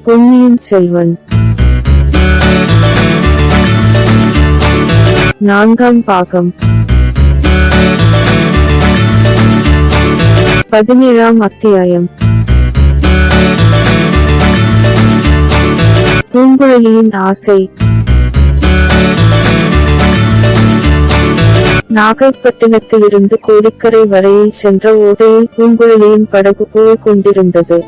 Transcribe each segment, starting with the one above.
பொன்னியின் செல்வன் நான்காம் பாகம் 17ஆம் அத்தியாயம். பூங்குழலியின் ஆசை. நாகைப்பட்டினத்திலிருந்து கோடிக்கரை வரையில் சென்ற ஓடையில் பூங்குழலியின் படகு போய் கொண்டிருந்தது.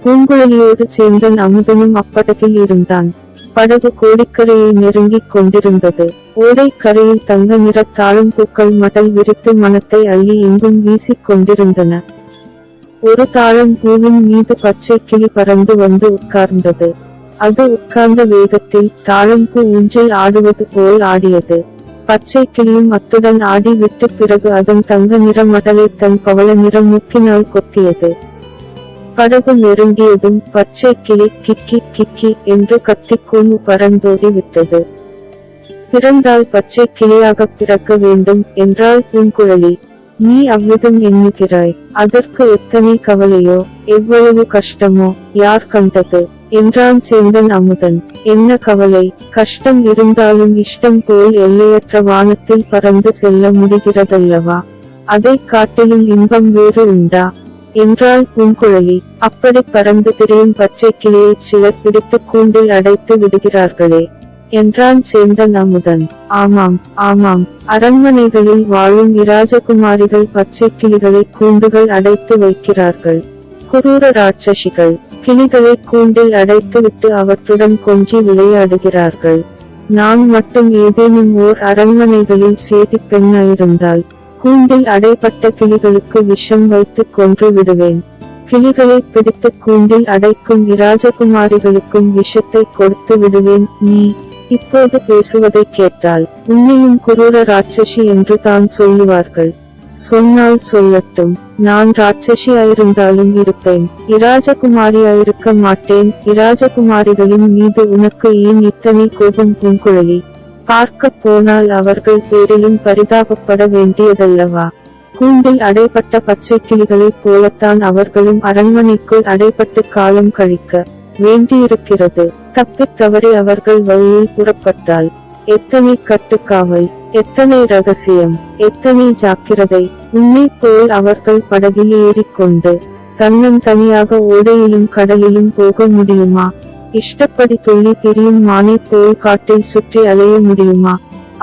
பூங்குழலியோடு சேந்தன் அமுதனும் அப்படகில் இருந்தான். படகு கோடிக்கரையை நெருங்கிக் கொண்டிருந்தது. ஓடை கரையில் தங்க நிற தாழம் பூக்கள் மடல் விரித்து மனத்தை அள்ளி எங்கும் வீசிக் கொண்டிருந்தன. ஒரு தாழம் பூவின் மீது பச்சை கிளி பறந்து வந்து உட்கார்ந்தது. அது உட்கார்ந்த வேகத்தில் தாழம்பூ ஊஞ்சல் ஆடுவது போல் ஆடியது. பச்சை கிளியும் அத்துடன் ஆடி விட்டு பிறகு அதன் தங்க நிற மடலை தன் பவள நிற மூக்கினால் கொத்தியது. படகு நெருங்கியதும் பச்சை கிளி கிக்கி கிக்கி என்று கத்திக்கூமு பறந்தோடி விட்டது. பிறந்தால் பச்சை கிளியாக பிறக்க வேண்டும் என்றாள் பூங்குழலி. நீ அவ்விதம் எண்ணுகிறாய், அதற்கு எத்தனை கவலையோ, எவ்வளவு கஷ்டமோ, யார் கண்டது என்றான் சேந்தன் அமுதன். என்ன கவலை கஷ்டம் இருந்தாலும் இஷ்டம் போல் எல்லையற்ற வானத்தில் பறந்து செல்ல முடிகிறதல்லவா? அதை காட்டிலும் இன்பம் வேறு உண்டா என்றாள் பூங்குழலி. அப்படி பறந்து திரியும் பச்சை கிளியை சிலர் பிடித்து கூண்டில் அடைத்து விடுகிறார்களே என்றான் சேந்தன் அமுதன். ஆமாம் ஆமாம், அரண்மனைகளில் வாழும் இராஜகுமாரிகள் பச்சை கிளிகளை கூண்டுகள் அடைத்து வைக்கிறார்கள். குரூர ராட்சசிகள் கிளிகளை கூண்டில் அடைத்துவிட்டு அவற்றுடன் கொஞ்சி விளையாடுகிறார்கள். நான் மட்டும் ஏதேனும் ஓர் அரண்மனைகளில் சேடி பெண்ணாயிருந்தால் கூண்டில் அடைப்பட்ட கிளிகளுக்கு விஷம் வைத்து கொன்று விடுவேன். கிளிகளை பிடித்து கூண்டில் அடைக்கும் இராஜகுமாரிகளுக்கும் விஷத்தை கொடுத்து விடுவேன். நீ இப்போது பேசுவதை கேட்டால் உன்னையும் குரூர ராட்சசி என்று தான் சொல்லுவார்கள். சொன்னால் சொல்லட்டும், நான் ராட்சசியாயிருந்தாலும் இருப்பேன், இராஜகுமாரியாயிருக்க மாட்டேன். இராஜகுமாரிகளின் மீது உனக்கு ஏன் இத்தனை கோபம் பூங்குழலி? பார்க்க போனால் அவர்கள் பேரிலும் பரிதாபப்பட வேண்டியதல்லவா? கூண்டில் அடைப்பட்ட பச்சை கிளிகளைப் போலத்தான் அவர்களும் அரண்மனைக்குள் அடைப்பட்டு காலம் கழிக்க வேண்டியிருக்கிறது. தப்பித் தவறி அவர்கள் வழியில் புறப்பட்டால் எத்தனை கட்டுக்காவல், எத்தனை ரகசியம், எத்தனை ஜாக்கிரதை! உன்னை போல் அவர்கள் படகில் ஏறிக்கொண்டு தன்னந்தனியாக ஓடையிலும் கடலிலும் போக முடியுமா? இஷ்டப்படி துள்ளி திரியும் மானை போல் காட்டில் சுற்றி அலைய முடியுமா?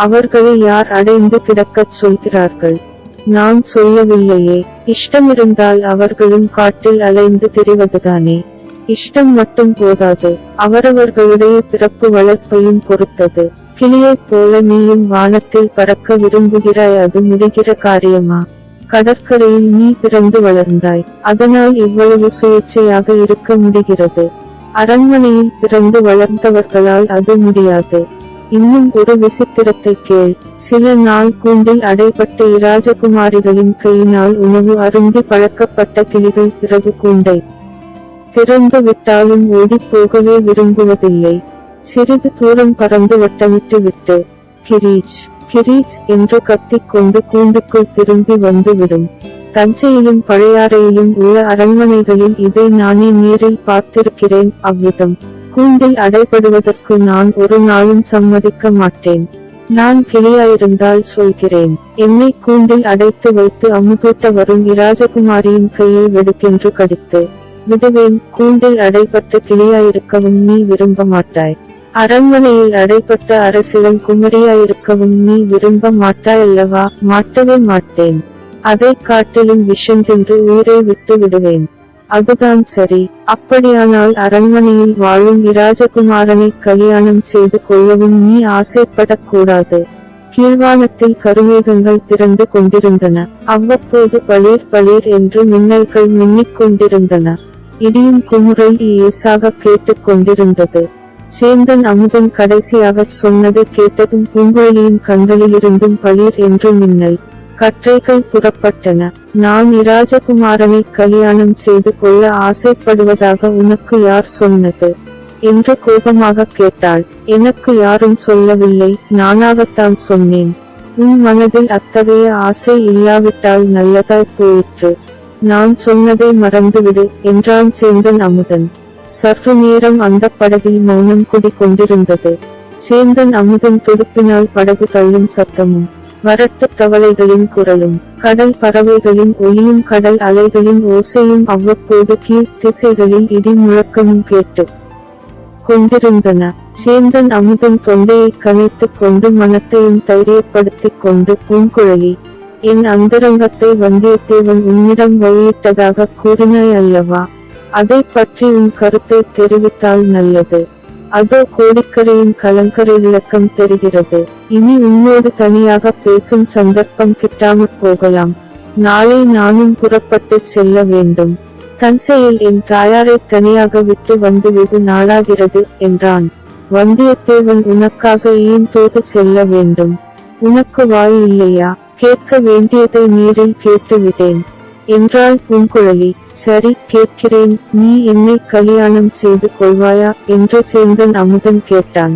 அவர்களை யார் அடைந்து கிடக்கச் சொல்கிறார்கள்? நான் சொல்லவில்லையே. இஷ்டமிருந்தால் அவர்களும் காட்டில் அலைந்து திரிவதுதானே. இஷ்டம் மட்டும் போதாது, அவரவர்களுடைய பிறப்பு வளர்ப்பையும் பொறுத்தது. கிளியைப் போல நீயும் வானத்தில் பறக்க விரும்புகிறாய், அது முடிகிற காரியமா? கடற்கரையில் நீ பிறந்து வளர்ந்தாய், அதனால் இவ்வளவு சுயேச்சையாக இருக்க முடிகிறது. அரண்மனையில் பிறந்து வளர்ந்தவர்களால் அது முடியாது. இன்னும் ஒரு விசித்திரத்தை கேள். சில நாள் கூண்டில் அடைப்பட்ட இராஜகுமாரிகளின் கையினால் உணவு அருந்தி பழக்கப்பட்ட கிளிகள் பிறகு கூண்டை திறந்து விட்டாலும் ஓடிப் போகவே விரும்புவதில்லை. சிறிது தூரம் பறந்து வட்டமிட்டு விட்டு கிரீச் கிரீச் என்று கத்திக் கொண்டு கூண்டுக்குள் திரும்பி வந்துவிடும். தஞ்சையிலும் பழையாறையிலும் உள்ள அரண்மனைகளில் இதை நானே நேரில் பார்த்திருக்கிறேன். அவ்விதம் கூண்டில் அடைபடுவதற்கு நான் ஒரு நாளும் சம்மதிக்க மாட்டேன். நான் கிளியாயிருந்தால் சொல்கிறேன், என்னை கூண்டில் அடைத்து வைத்து அமுதூட்ட வரும் இராஜகுமாரியின் கையை வெடுக்கென்று கடித்து விடுவேன். கூண்டில் அடைப்பட்ட கிளியாயிருக்கவும் நீ விரும்ப மாட்டாய். அரண்மனையில் அடைப்பட்ட அரசிடம் குமரியாயிருக்கவும் நீ விரும்ப மாட்டாயல்லவா? மாட்டவே மாட்டேன். அதை காட்டிலும் விஷம் தின்று உயிரை விட்டு விடுவேன். அதுதான் சரி. அப்படியானால் அரண்மனையில் வாழும் இராஜகுமாரனை கல்யாணம் செய்து கொள்ளவும் நீ ஆசைப்படக்கூடாது. கீழ்வானத்தில் கருமேகங்கள் திரண்டு கொண்டிருந்தன. அவ்வப்போது பளீர் பளீர் என்று மின்னல்கள் மின்னிக் கொண்டிருந்தன. இடியும் குமுறல் ஏசாக கேட்டுக் கொண்டிருந்தது. சேந்தன் அமுதன் கடைசியாகச் சொன்னதை கேட்டதும் பூங்குழலியின் கண்களிலிருந்தும் பளீர் என்று மின்னல் கற்றைகள் புறப்பட்டன. நான் இராஜகுமாரனை கல்யாணம் செய்து கொள்ள ஆசைப்படுவதாக உனக்கு யார் சொன்னது என்று கோபமாக கேட்டாள். எனக்கு யாரும் சொல்லவில்லை, நானாகத்தான் சொன்னேன். உன் மனதில் அத்தகைய ஆசை இல்லாவிட்டால் நல்லதாய் போயிற்று. நான் சொன்னதை மறந்துவிடு என்றான் சேந்தன் அமுதன். சற்று நேரம் அந்த படகில் மௌனம் குடி கொண்டிருந்தது. சேந்தன் அமுதன் துடுப்பினால் படகு தள்ளும் சத்தமும் வரட்டு தவளைகளின் குரலும் கடல் பறவைகளின் ஒலியும் கடல் அலைகளின் ஓசையும் அவ்வப்போது கீழ் திசைகளில் இடி முழக்கமும் கேட்டு கொண்டிருந்தன. சேந்தன் அமுதன் தொண்டையை கனைத்துக் கொண்டு மனத்தையும் தைரியப்படுத்திக் கொண்டு, பூங்குழலி, என் அந்தரங்கத்தை வந்தியத்தேவன் உன்னிடம் வெளியிட்டதாக கூறினாய் அல்லவா? அதை பற்றி உன் கருத்தை தெரிவித்தால் நல்லது. அதோ கோடிக்கரையின் கலங்கரை விளக்கம் தெரிகிறது. இனி உன்னோடு தனியாக பேசும் சந்தர்ப்பம் கிட்டாமற் போகலாம். நாளை நானும் புறப்பட்டு செல்ல வேண்டும். தஞ்சையில் என் தாயாரை தனியாக விட்டு வந்து வெகு நாளாகிறது என்றான். வந்தியத்தேவன், உனக்காக ஏன் தோது செல்ல வேண்டும்? உனக்கு வாய் இல்லையா? கேட்க வேண்டியதை நீரில் கேட்டுவிட்டேன் என்றாள் பூங்குழலி. சரி, கேட்கிறேன். நீ என்னை கல்யாணம் செய்து கொள்வாயா என்று சேந்தன் அமுதன் கேட்டான்.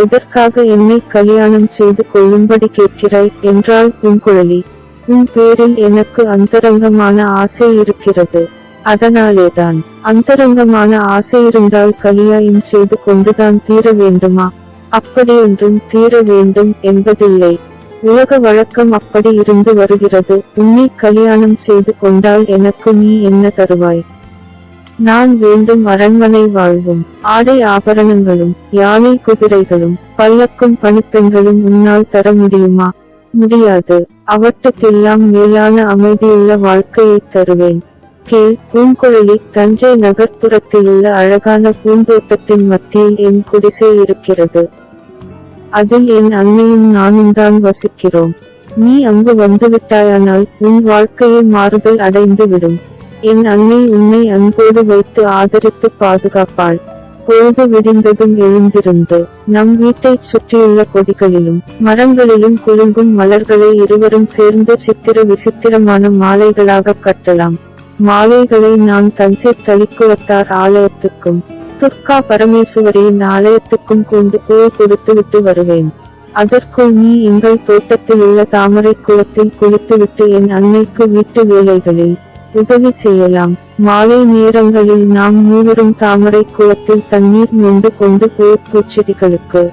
எதற்காக என்னை கல்யாணம் செய்து கொள்ளும்படி கேட்கிறாய் என்றாள் பூங்குழலி. உன் பேரில் எனக்கு அந்தரங்கமான ஆசை இருக்கிறது. அதனாலேதான். அந்தரங்கமான ஆசை இருந்தால் கல்யாணம் செய்து கொண்டுதான் தீர வேண்டுமா? அப்படியொன்றும் தீர வேண்டும் என்பதில்லை. உலக வழக்கம் அப்படி இருந்து வருகிறது. உன்னை கல்யாணம் செய்து கொண்டால் எனக்கு நீ என்ன தருவாய்? நான் வேண்டும் அரண்மனை வாழ்வும், ஆடை ஆபரணங்களும், யானை குதிரைகளும், பல்லக்கும் பணிப்பெண்களும் உன்னால் தர முடியுமா? முடியாது. அவற்றுக்கெல்லாம் மேலான அமைதியுள்ள வாழ்க்கையை தருவேன். கேள் பூங்குழலி, தஞ்சை நகர்ப்புறத்திலுள்ள அழகான பூந்தோட்டத்தின் மத்தியில் என் குடிசை இருக்கிறது. அதில் என் அன்னையும் நானும் தான் வசிக்கிறோம். நீ அங்கு வந்துவிட்டாயானால் உன் வாழ்க்கையை மாறுதல் அடைந்து விடும். என் அன்னை உன்னை அன்போடு வைத்து ஆதரித்து பாதுகாப்பாள். பொழுது விடிந்ததும் எழுந்திருந்து நம் வீட்டைச் சுற்றியுள்ள கொடிகளிலும் மரங்களிலும் குலுங்கும் மலர்களை இருவரும் சேர்ந்து சித்திர விசித்திரமான மாலைகளாக கட்டலாம். மாலைகளை நான் தஞ்சை தளிக்குளத்தார் ஆலயத்துக்கும் துர்கா பரமேசுவரியின் ஆலயத்துக்கும் கொண்டு போய் கொடுத்துவிட்டு வருவேன். அதற்குள் நீ எங்கள் தோட்டத்தில் உள்ள தாமரை குளத்தில் குளித்துவிட்டு என் அன்னைக்கு வீட்டு வேலைகளில் உதவி செய்யலாம். மாலை நேரங்களில் நாம் மூவரும் தாமரை குளத்தில் தண்ணீர் மொண்டு கொண்டு போய் பூச்செடிகளுக்கு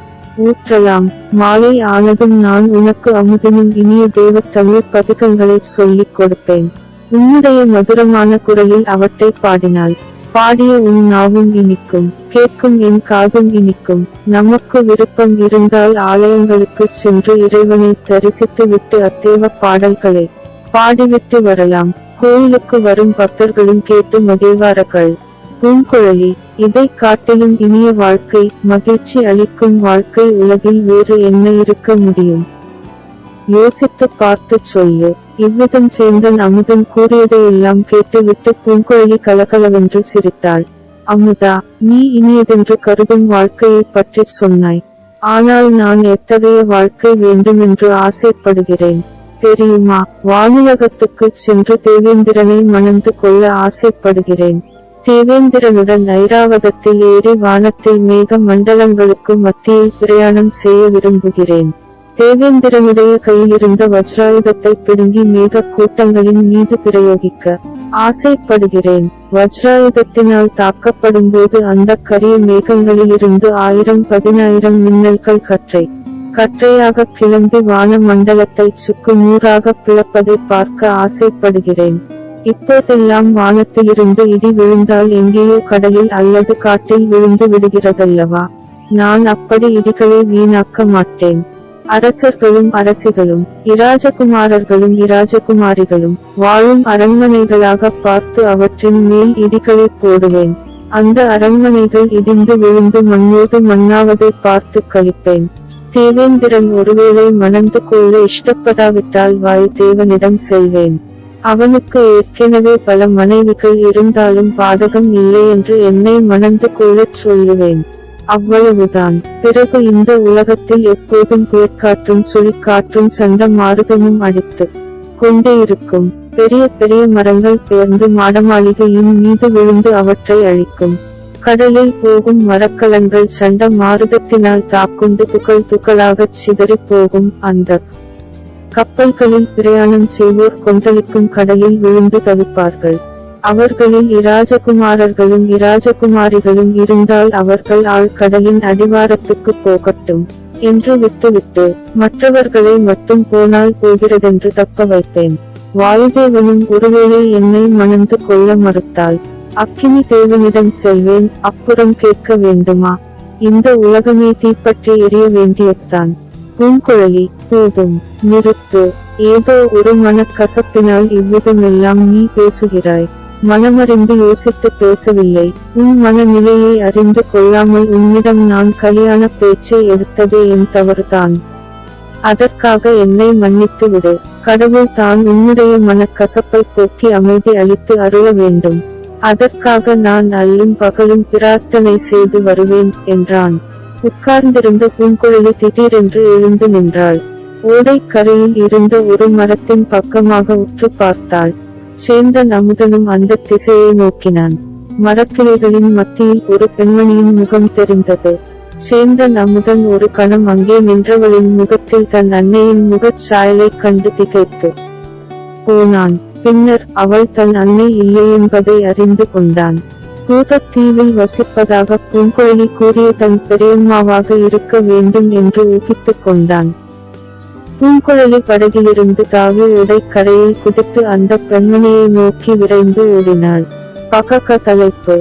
ஊற்றலாம். மாலை ஆனதும் நான் உனக்கு அமுதினும் இனிய தேவ தமிழ் பதிகங்களை சொல்லிக் கொடுப்பேன். உன்னுடைய மதுரமான குரலில் அவற்றை பாடினாள். பாடிய உன் நாவும் இனிக்கும், கேட்கும் என் காதும் இனிக்கும். நமக்கு விருப்பம் இருந்தால் ஆலயங்களுக்கு சென்று இறைவனை தரிசித்து விட்டு அத்தேவ பாடல்களை பாடிவிட்டு வரலாம். கோயிலுக்கு வரும் பக்தர்களும் கேட்டு மகிழ்வார்கள். பூங்குழலி, இதை காட்டிலும் இனிய வாழ்க்கை, மகிழ்ச்சி அளிக்கும் வாழ்க்கை உலகில் வேறு என்ன இருக்க முடியும்? யோசித்து பார்த்து சொல்லு. இவ்விதம் சேந்தன் அமுதன் கூறியதையெல்லாம் கேட்டுவிட்டு பூங்குழலி கலகலவென்று சிரித்தாள். அமுதா, நீ இனியதென்று கருதும் வாழ்க்கையை பற்றி சொன்னாய். ஆனால் நான் எத்தகைய வாழ்க்கை வேண்டுமென்று ஆசைப்படுகிறேன் தெரியுமா? வானுலகத்துக்கு சென்று தேவேந்திரனை மணந்து கொள்ள ஆசைப்படுகிறேன். தேவேந்திரனுடன் ஐராவதத்தில் ஏறி வானத்தில் மேக மண்டலங்களுக்கு மத்தியில் பிரயாணம் செய்ய விரும்புகிறேன். தேவேந்திரனுடைய கையிலிருந்த வஜ்ராயுதத்தை பிடுங்கி மேக கூட்டங்களின் மீது பிரயோகிக்க ஆசைப்படுகிறேன். வஜ்ராயுதத்தினால் தாக்கப்படும் போது அந்த கரிய மேகங்களிலிருந்து 1000-10,000 மின்னல்கள் கற்றையாக கிளம்பி வான மண்டலத்தை சுக்கு நூறாக பிளப்பதை பார்க்க ஆசைப்படுகிறேன். இப்போதெல்லாம் வானத்திலிருந்து இடி விழுந்தால் எங்கேயோ கடலில் அல்லது காட்டில் விழுந்து விடுகிறதல்லவா? நான் அப்படி இடிகளை வீணாக்க மாட்டேன். அரசர்களும் அரசிகளும் இராஜகுமாரர்களும் இராஜகுமாரிகளும் வாழும் அரண்மனைகளாக பார்த்து அவற்றின் மேல் இடிகளை போடுவேன். அந்த அரண்மனைகள் இடிந்து விழுந்து மண்ணோடு மண்ணாவதை பார்த்து கழிப்பேன். தேவேந்திரன் ஒருவேளை மணந்து கொள்ள இஷ்டப்படாவிட்டால் வாயுதேவனிடம் செல்வேன். அவனுக்கு ஏற்கனவே பல மனைவிகள் இருந்தாலும் பாதகம் இல்லை என்று என்னை மணந்து கொள்ளச் சொல்லுவேன். அவ்வளவுதான். பிறகு இந்த உலகத்தில் எப்போதும் புயற்காற்றும் சுழிக்காற்றும் சண்ட மாறுதமும் அடித்து கொண்டே இருக்கும். பெரிய பெரிய மரங்கள் பெயர்ந்து மாடமாளிகையின் மீது விழுந்து அவற்றை அழிக்கும். கடலில் போகும் மரக்கலங்கள் சண்ட மாறுதத்தினால் தாக்குண்டு துகள் துகளாகச் சிதறி போகும். அந்த கப்பல்களில் பிரயாணம் செய்வோர் கொந்தளிக்கும் கடலில் விழுந்து தவிப்பார்கள். அவர்களில் இராஜகுமாரர்களும் இராஜகுமாரிகளும் இருந்தால் அவர்கள் ஆழ்கடலின் அடிவாரத்துக்கு போகட்டும் என்று விட்டுவிட்டு மற்றவர்களை மட்டும் போனால் போகிறதென்று தப்ப வைப்பேன். வாயுதேவனும் ஒருவேளை என்னை மணந்து கொள்ள மறுத்தால் அக்கினி தேவனிடம் செல்வேன். அப்புறம் கேட்க வேண்டுமா? இந்த உலகமே தீப்பற்றி எரிய வேண்டியதுதான். பூங்குழலி, போதும், நிறுத்து. ஏதோ ஒரு மனக்கசப்பினால் இவ்விதமெல்லாம் நீ பேசுகிறாய். மனமறிந்து யோசித்து பேசவில்லை. உன் மனநிலையை அறிந்து கொள்ளாமல் உன்னிடம் நான் கல்யாண பேச்சை எடுத்ததே என் தவறுதான். அதற்காக என்னை மன்னித்து விடு. கடவுள் தான் உன்னுடைய மனக்கசப்பை போக்கி அமைதி அளித்து அருள வேண்டும். அதற்காக நான் அல்லும் பகலும் பிரார்த்தனை செய்து வருவேன் என்றான். உட்கார்ந்திருந்த பூங்குழலி திடீரென்று எழுந்து நின்றாள். ஓடைக்கரையில் இருந்த ஒரு மரத்தின் பக்கமாக உற்று பார்த்தாள். சேந்தன் அமுதனும் அந்த திசையை நோக்கினான். மரக்கிளைகளின் மத்தியில் ஒரு பெண்மணியின் முகம் தெரிந்தது. சேந்தன் அமுதன் ஒரு கணம் அங்கே நின்றவளின் முகத்தில் தன் அன்னையின் முகச் சாயலைக் கண்டு திகைத்து போனான். பின்னர் அவள் தன் அன்னை இல்லையென்பதை அறிந்து கொண்டான். பூதத்தீவில் வசிப்பதாக பூங்குழலி கூறிய தன் பெரியம்மாவாக இருக்க வேண்டும் என்று ஊகித்துக் கொண்டான். பூங்குழலி படகிலிருந்து தாவி ஓடைக்கரையில் குதித்து அந்த பெண்மணியை நோக்கி விரைந்து ஓடினாள். பகக தலைப்பு.